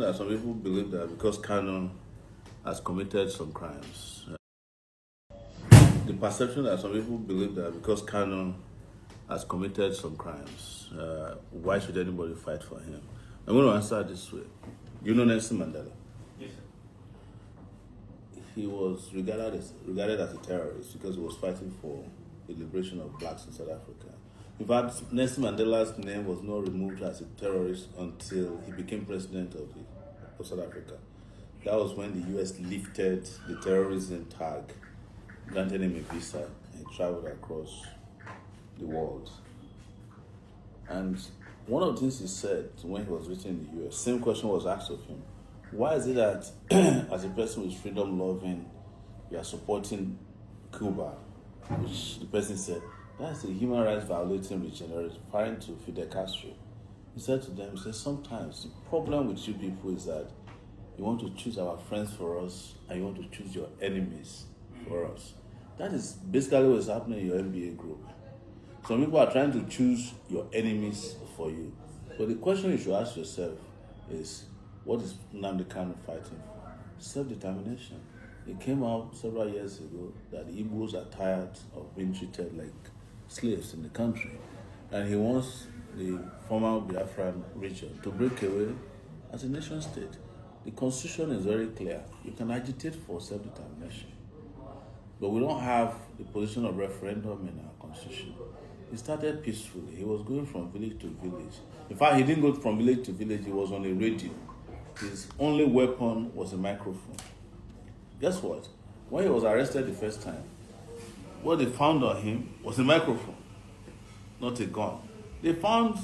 That some people believe that because Kanu has committed some crimes, the perception that some people believe that because Kanu has committed some crimes, why should anybody fight for him? I'm going to answer this way. You know Nelson Mandela? Yes, sir. He was regarded as a terrorist because he was fighting for the liberation of blacks in South Africa. In fact, Nelson Mandela's name was not removed as a terrorist until he became president of South Africa. That was when the US lifted the terrorism tag, granted him a visa, and he traveled across the world. And one of the things he said when he was visiting the US, same question was asked of him. Why is it that as a person who is freedom loving, you are supporting Cuba? Which the person said, that's a human rights violating regime, referring to Fidel Castro. He said to them, sometimes the problem with you people is that you want to choose our friends for us and you want to choose your enemies for us. That is basically what's happening in your MBA group. Some people are trying to choose your enemies for you. But the question you should ask yourself is, what is Nnamdi Kanu fighting for? Self-determination. It came out several years ago that the Igbos are tired of being treated like slaves in the country. And he wants the former Biafran region to break away as a nation state. The constitution is very clear. You can agitate for self-determination. But we don't have the position of referendum in our constitution. He started peacefully. He was going from village to village. In fact, he didn't go from village to village. He was on a radio. His only weapon was a microphone. Guess what? When he was arrested the first time, what they found on him was a microphone, not a gun. They found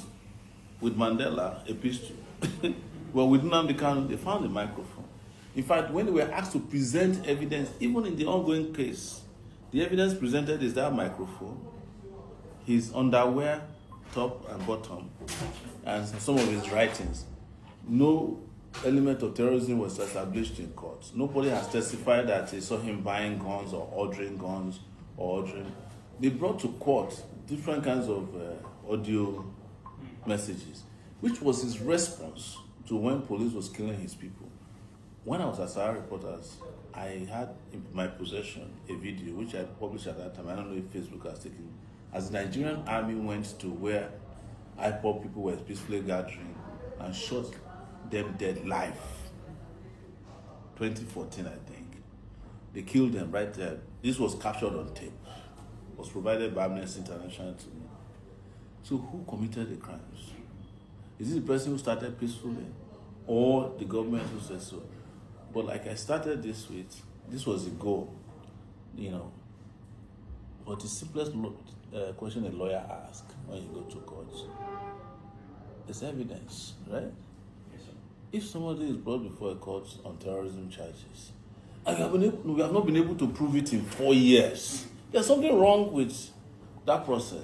with Mandela a pistol. But with Nnamdi Kanu, they found a microphone. In fact, when they were asked to present evidence, even in the ongoing case, the evidence presented is that microphone, his underwear, top and bottom, and some of his writings. No element of terrorism was established in court. Nobody has testified that they saw him buying guns or ordering guns or ordering. They brought to court different kinds of audio messages, which was his response to when police was killing his people. When I was at Sowore Reporters, I had in my possession a video which I published at that time. I don't know if Facebook has taken. As the Nigerian army went to where IPOB people were peacefully gathering and shot them dead live. 2014, I think. They killed them right there. This was captured on tape. It was provided by Amnesty International to me. So who committed the crimes? Is it the person who started peacefully or the government who said so? But like I started this with, this was the goal, But the simplest question a lawyer asks when you go to court is evidence, right? Yes, sir. If somebody is brought before a court on terrorism charges, and we have not been able to prove it in 4 years, there's something wrong with that process.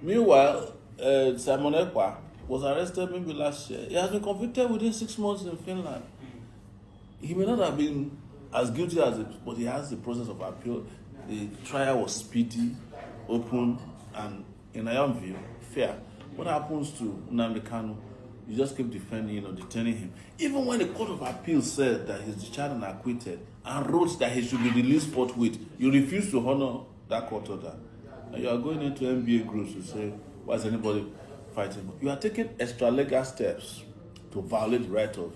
Meanwhile, Simon Ekpa was arrested maybe last year. He has been convicted within 6 months in Finland. He may not have been as guilty as it, but he has the process of appeal. The trial was speedy, open, and in my own view, fair. What happens to Nnamdi Kanu? You just keep defending, detaining him. Even when the Court of Appeal said that he's discharged and acquitted and wrote that he should be released forthwith, you refuse to honor that court order. And you are going into MBA groups to say, why is anybody fighting? You are taking extra legal steps to violate the right of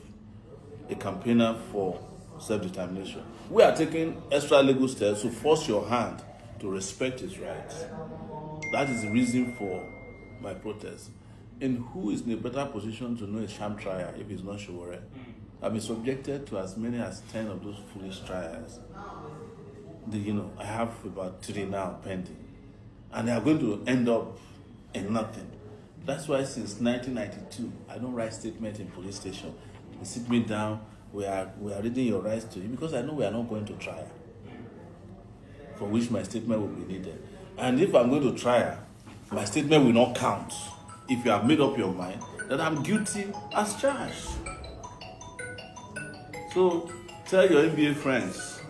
a campaigner for self-determination. We are taking extra legal steps to force your hand to respect his rights. That is the reason for my protest. And who is in a better position to know a sham trial if it's not Sowore? I've been subjected to as many as 10 of those foolish trials. I have about 3 now pending. And they are going to end up in nothing. That's why since 1992, I don't write statements in police station. They sit me down, we are reading your rights to you, because I know we are not going to trial, for which my statement will be needed. And if I'm going to trial, my statement will not count if you have made up your mind that I'm guilty as charged. So tell your NBA friends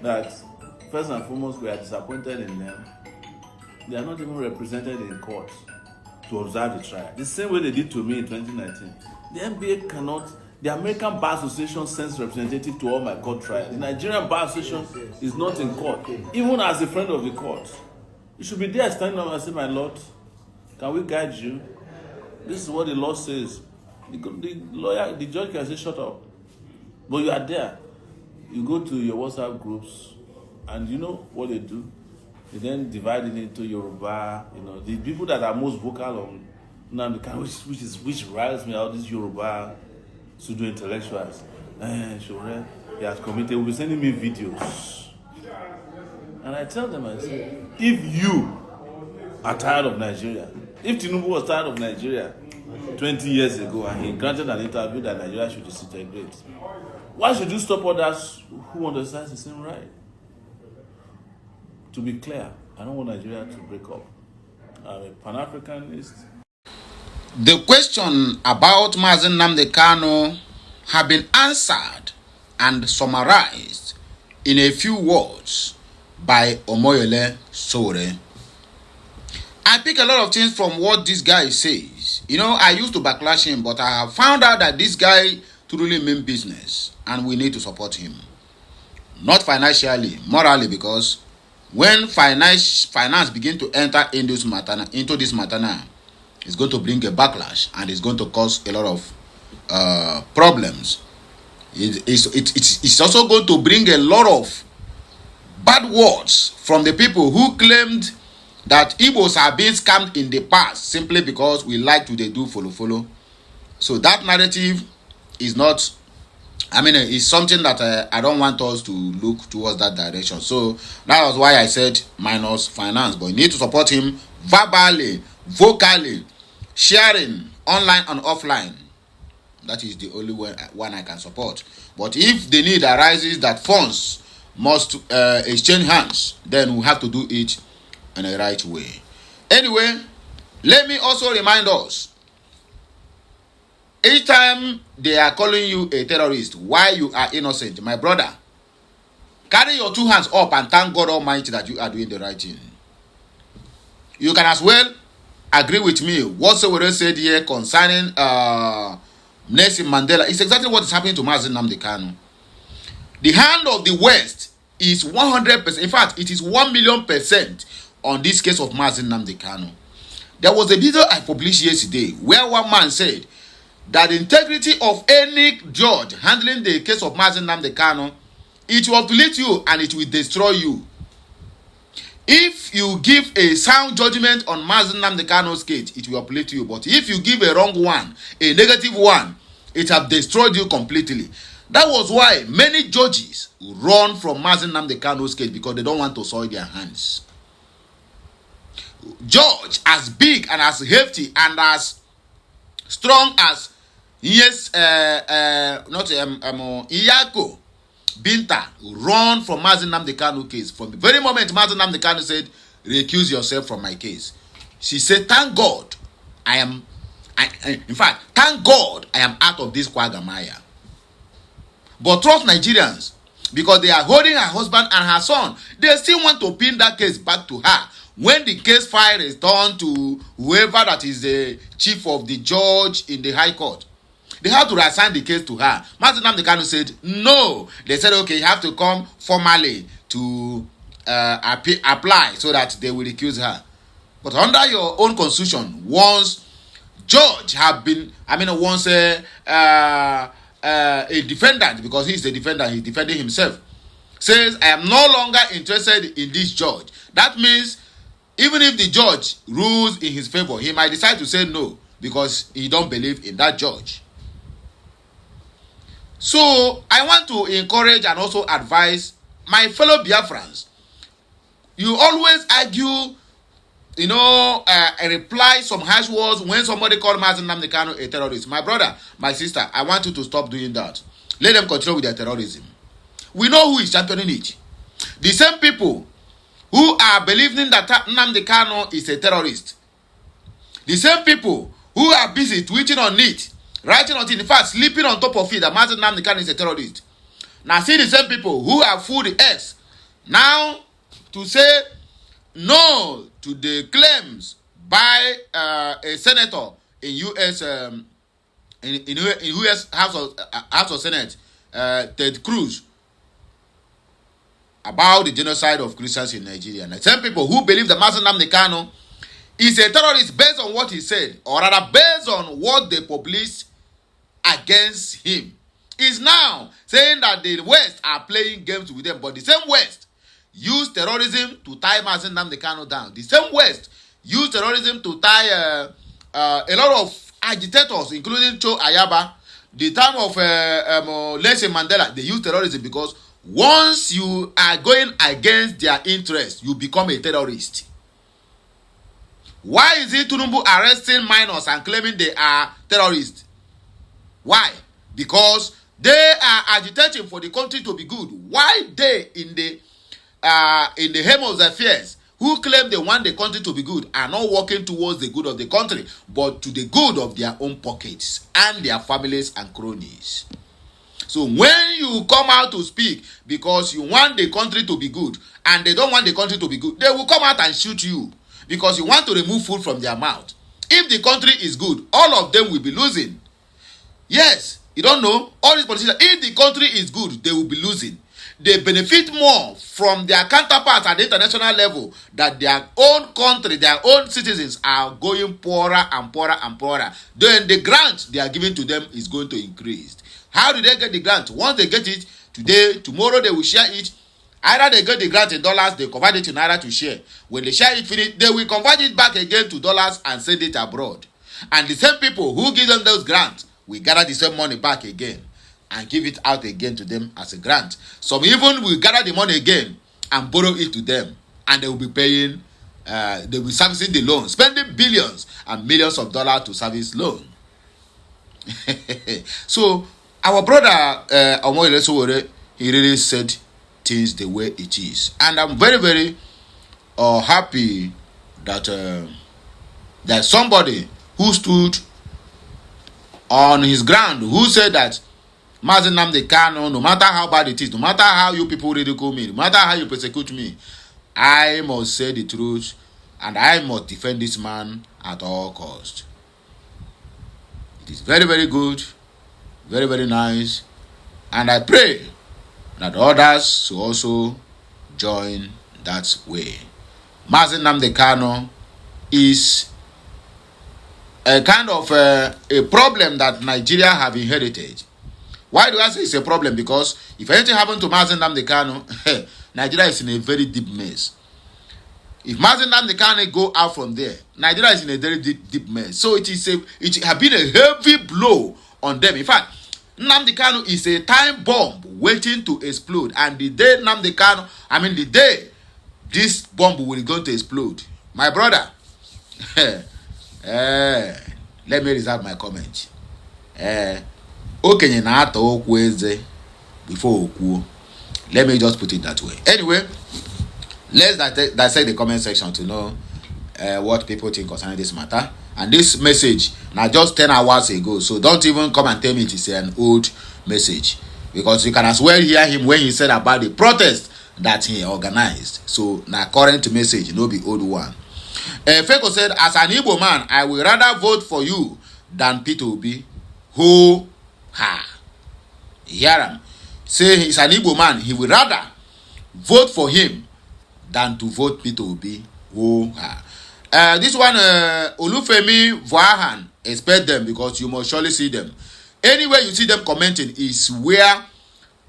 that first and foremost, we are disappointed in them. They are not even represented in court to observe the trial. The same way they did to me in 2019. The NBA cannot The American Bar Association sends representative to all my court trials. The Nigerian Bar Association is not in court, even as a friend of the court. You should be there standing up and say, my Lord, can we guide you? This is what the law says. The judge can say, shut up. But you are there. You go to your WhatsApp groups, and you know what they do? They then divide it into Yoruba, the people that are most vocal on Nnamdi Kanu, which riles me out, these Yoruba pseudo intellectuals. Sowore, he has committed, will be sending me videos. And I tell them, I say, if you are tired of Nigeria, if Tinubu was tired of Nigeria 20 years ago and he granted an interview that Nigeria should disintegrate, why should you stop others who understand the same right? To be clear, I don't want Nigeria to break up. I'm a Pan-Africanist. The question about Mazen Nnamdi Kanu have been answered and summarized in a few words by Omoyele Sowore. I pick a lot of things from what this guy says. I used to backlash him, but I have found out that this guy truly means business, and we need to support him. Not financially, morally, because when finance begin to enter into this matter now, it's going to bring a backlash and it's going to cause a lot of problems. It's also going to bring a lot of bad words from the people who claimed that Igbos are being scammed in the past simply because we like to do follow. So that narrative is not, it's something that I don't want us to look towards that direction. So that was why I said minus finance. But you need to support him verbally, vocally, sharing online and offline. That is the only one I can support. But if the need arises that funds must exchange hands, then we have to do it in a right way. Anyway, let me also remind us, each time they are calling you a terrorist while you are innocent, my brother, carry your two hands up and thank God Almighty that you are doing the right thing. You can as well agree with me what Sowore said here concerning Nelson Mandela. It's exactly what is happening to Mazen Nnamdi Kanu. The hand of the West is 100%. In fact, it is 1,000,000% on this case of Mazen Nnamdi Kanu. There was a video I published yesterday where one man said that the integrity of any judge handling the case of Mazen Nnamdi Kanu, it will uplift you and it will destroy you. If you give a sound judgment on Mazen Nnamdi Kanu's case, it will uplift you. But if you give a wrong one, a negative one, it have destroyed you completely. That was why many judges run from Mazen Nnamdi Kanu's case, because they don't want to soil their hands. Judge as big and as hefty and as strong as Iyako Binta run from Mazen Nnamdi Kanu case. From the very moment Mazen Nnamdi Kanu said, recuse yourself from my case, she said, thank God thank God I am out of this quagmire. But trust Nigerians, because they are holding her husband and her son, they still want to pin that case back to her. When the case file is done to whoever that is the chief of the judge in the high court, they have to reassign the case to her. Mazen Nnamdi Kanu said no. They said, okay, you have to come formally to apply so that they will recuse her. But under your own constitution, once judge have been, once a defendant, because he's the defendant, he's defending himself, says, I am no longer interested in this judge. That means even if the judge rules in his favor, he might decide to say no because he don't believe in that judge. So I want to encourage and also advise my fellow Biafrans. You always argue, and reply some harsh words when somebody called Mazen Nnamdi Kanu a terrorist. My brother, my sister, I want you to stop doing that. Let them continue with their terrorism. We know who is championing it. The same people who are believing that Nnamdi Kanu is a terrorist. The same people who are busy tweeting on it, writing on it, in fact, sleeping on top of it, that Mazen Nnamdi Kanu is a terrorist. Now see the same people who have fooled the X now to say no to the claims by a senator in U.S. in US House of Senate, Ted Cruz, about the genocide of Christians in Nigeria. And some people who believe that Mazi Nnamdi Kanu is a terrorist based on what he said, or rather based on what they published against him, is now saying that the West are playing games with them. But the same West used terrorism to tie Mazi Nnamdi Kanu down. The same West used terrorism to tie a lot of agitators, including Cho Ayaba. The time of Nelson Mandela, they used terrorism because once you are going against their interests, you become a terrorist. Why is it Tinubu arresting minors and claiming they are terrorists? Why? Because they are agitating for the country to be good. Why they in the helm of the affairs, who claim they want the country to be good, are not working towards the good of the country, but to the good of their own pockets and their families and cronies? So when you come out to speak because you want the country to be good and they don't want the country to be good, they will come out and shoot you because you want to remove food from their mouth. If the country is good, all of them will be losing. Yes, you don't know, all these politicians, if the country is good, they will be losing. They benefit more from their counterparts at the international level, that their own country, their own citizens are going poorer and poorer and poorer. Then the grant they are giving to them is going to increase. How do they get the grant? Once they get it today, tomorrow they will share it. Either they get the grant in dollars, they convert it to naira to share. When they share it finish, they will convert it back again to dollars and send it abroad. And the same people who give them those grants will gather the same money back again and give it out again to them as a grant. Some even will gather the money again and borrow it to them, and they will be paying, they will be servicing the loan, spending billions and millions of dollars to service loan. So our brother Sowore, he really said things the way it is, and I'm very, very happy that there's somebody who stood on his ground, who said that Mazi Nnamdi Kanu, no matter how bad it is, no matter how you people ridicule me, no matter how you persecute me, I must say the truth and I must defend this man at all cost. It is very, very good, very, very nice, and I pray that others should also join that way. Mazi Nnamdi Kanu is a kind of a problem that Nigeria have inherited. Why do I say it's a problem? Because if anything happened to Mazi Nnamdi Kanu, Nigeria is in a very deep mess. If Mazi Nnamdi Kanu go out from there, Nigeria is in a very deep mess. So it has been a heavy blow on them. In fact, Nnamdi Kanu is a time bomb waiting to explode. And the day the day this bomb will go to explode, my brother, let me reserve my comment. Okenye na-ata okwu eze before okwu. Let me just put it that way. Anyway, let's dissect the comment section to know what people think concerning this matter. And this message now just 10 hours ago, so don't even come and tell me it is an old message, because you can as well hear him when he said about the protest that he organized. So now current message, no be old one. Feko said, as an Igbo man, I will rather vote for you than Peter Obi. Who ha? Hear him. Say he's an Igbo man, he will rather vote for him than to vote Peter Obi. Who ha? This one, Olufemi Vuahan, expect them because you must surely see them. Anywhere you see them commenting is where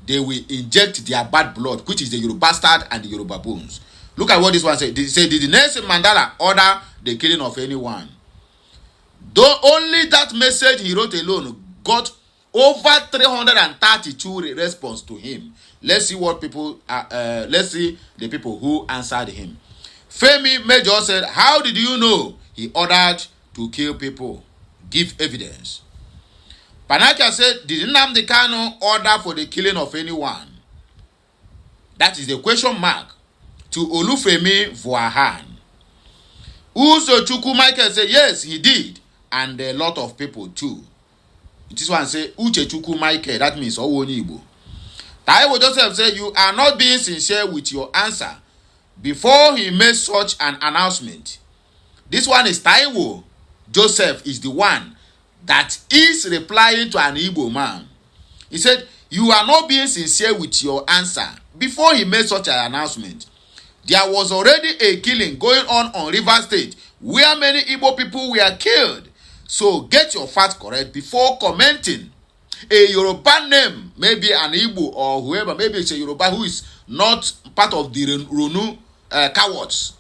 they will inject their bad blood, which is the Yoruba bastard and the Yoruba bones. Look at what this one said. They said, did Nelson Mandela order the killing of anyone? Though only that message he wrote alone got over 332 response to him. Let's see what people let's see the people who answered him. Femi Major said, how did you know he ordered to kill people? Give evidence. Panakia said, did Nnamdi Kanu order for the killing of anyone? That is the question mark to Olufemi Vuahan. Uzo Chukwu Michael said, yes, he did. And a lot of people too. This one say, Uche Chukwu Michael, that means Owoni Igbo. Taiwo Joseph said, you are not being sincere with your answer before he made such an announcement. This one is Taiwo Joseph is the one that is replying to an Igbo man. He said, you are not being sincere with your answer. Before he made such an announcement, there was already a killing going on River State where many Igbo people were killed. So get your facts correct before commenting. A Yoruba name, maybe an Igbo or whoever, maybe it's a Yoruba who is not part of the Ronu cowards.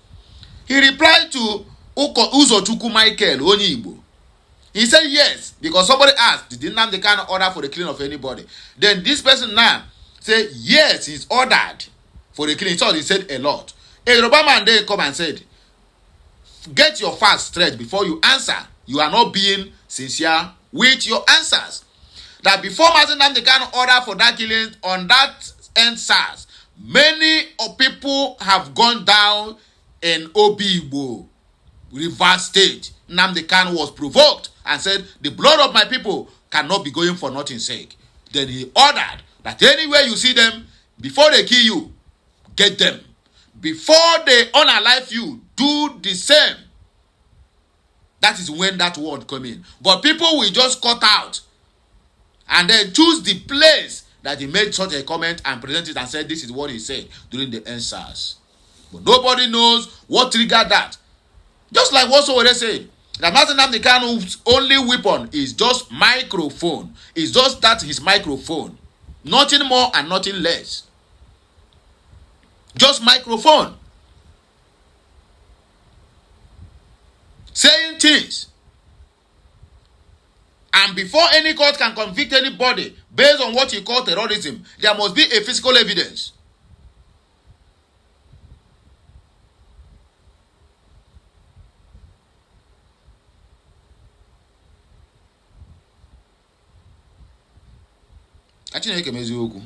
He replied to Uzochukwu Michael Onyibo. He said yes, because somebody asked, did Nnamdi Kanu order for the killing of anybody? Then this person now said, yes, he's ordered for the killing. So he said a lot. A Yoruba man then come and said, get your facts straight before you answer. You are not being sincere with your answers. That before Nnamdi Kanu order for that killing on that NSAS, many of people have gone down in Obigbo, River State. Nnamdi Kanu was provoked and said, the blood of my people cannot be going for nothing's sake. Then he ordered that anywhere you see them, before they kill you, get them. Before they unalive you, do the same. That is when that word come in. But people will just cut out and then choose the place that he made such a comment and present it and said this is what he said during the NSAS. But nobody knows what triggered that. Just like what Sowore said, that Nnamdi Kanu's only weapon is just microphone. It's just that his microphone. Nothing more and nothing less. Just microphone. Saying things. And before any court can convict anybody based on what you call terrorism, there must be a physical evidence. Chineke meziokwu.